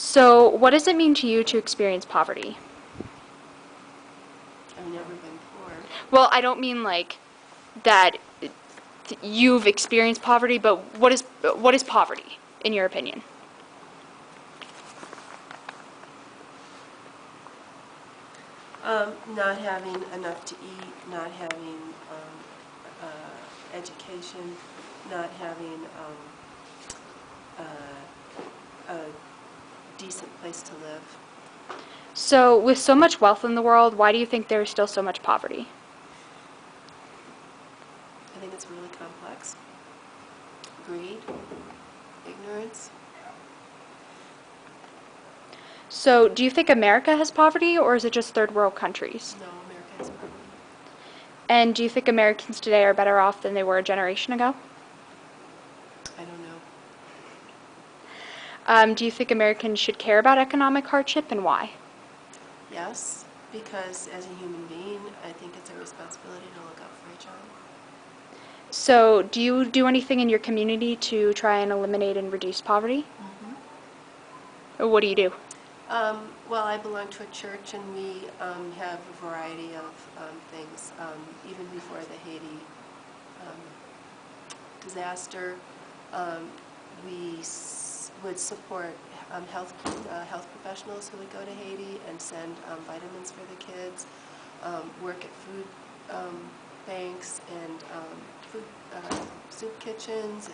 So, what does it mean to you to experience poverty? I've never been poor. Well, I don't mean like that you've experienced poverty, but what is poverty in your opinion? Not having enough to eat, not having education, not having a decent place to live. So, with so much wealth in the world, why do you think there is still so much poverty? I think it's really complex. Greed, ignorance. So, do you think America has poverty, or is it just third world countries? No, America has poverty. And do you think Americans today are better off than they were a generation ago? I don't know. Do you think Americans should care about economic hardship, and why? Yes, because as a human being, I think it's our responsibility to look out for each other. So, do you do anything in your community to try and eliminate and reduce poverty? Or what do you do? Well, I belong to a church, and we have a variety of things. Even before the Haiti disaster, we would support health professionals who would go to Haiti and send vitamins for the kids, work at food banks and food soup kitchens,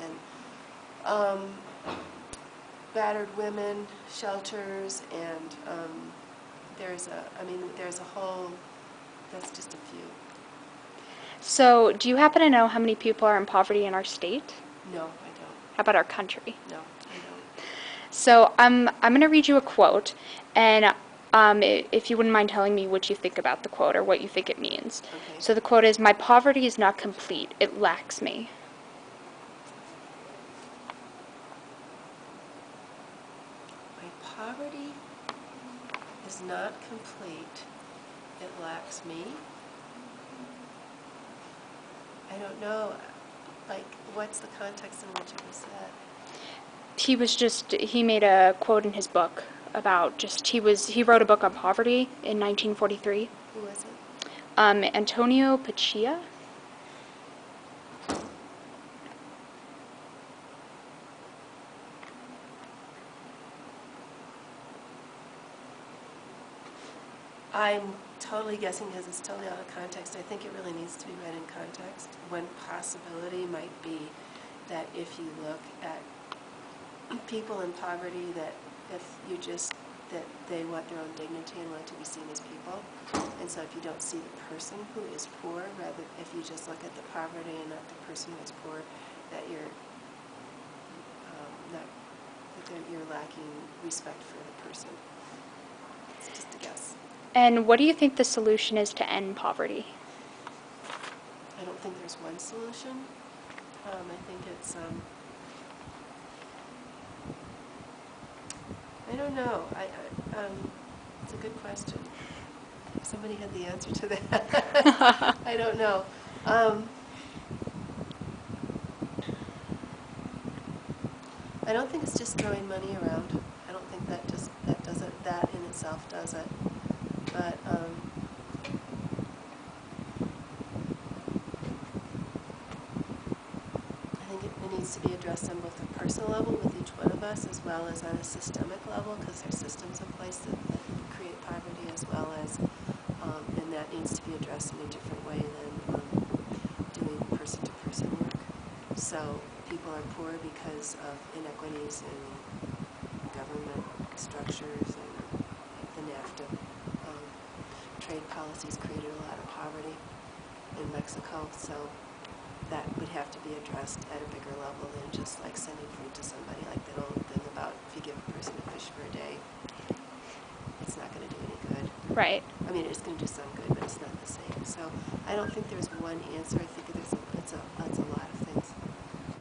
and battered women shelters, and there's a whole, that's just a few. So, do you happen to know how many people are in poverty in our state? No, I don't. How about our country? No, I don't. So, I'm going to read you a quote, and if you wouldn't mind telling me what you think about the quote or what you think it means. Okay. So, the quote is, "My poverty is not complete, it lacks me." My poverty is not complete. It lacks me. I don't know. Like, what's the context in which it was said? He made a quote in his book about he wrote a book on poverty in 1943. Who was it? Antonio Paccia. I'm totally guessing because it's totally out of context. I think it really needs to be read in context. One possibility might be that if you look at people in poverty, that if you just, that they want their own dignity and want to be seen as people. And so if you don't see the person who is poor, rather if you just look at the poverty and not the person who is poor, that you're you're lacking respect for the person. It's just a guess. And what do you think the solution is to end poverty? I don't think there's one solution. I think it's, I don't know. It's a good question. If somebody had the answer to that, I don't know. I don't think it's just throwing money around. I don't think that that in itself does it. But I think it needs to be addressed on both a personal level with each one of us, as well as on a systemic level, because there's systems in place that create poverty, as well as, and that needs to be addressed in a different way than doing person-to-person work. So people are poor because of inequities in government structures, and like the NAFTA trade policies created a lot of poverty in Mexico. So that would have to be addressed at a bigger level than just like sending food to somebody. Like that old thing about if you give a person a fish for a day, it's not going to do any good. Right. I mean, it's going to do some good, but it's not the same. So I don't think there's one answer. I think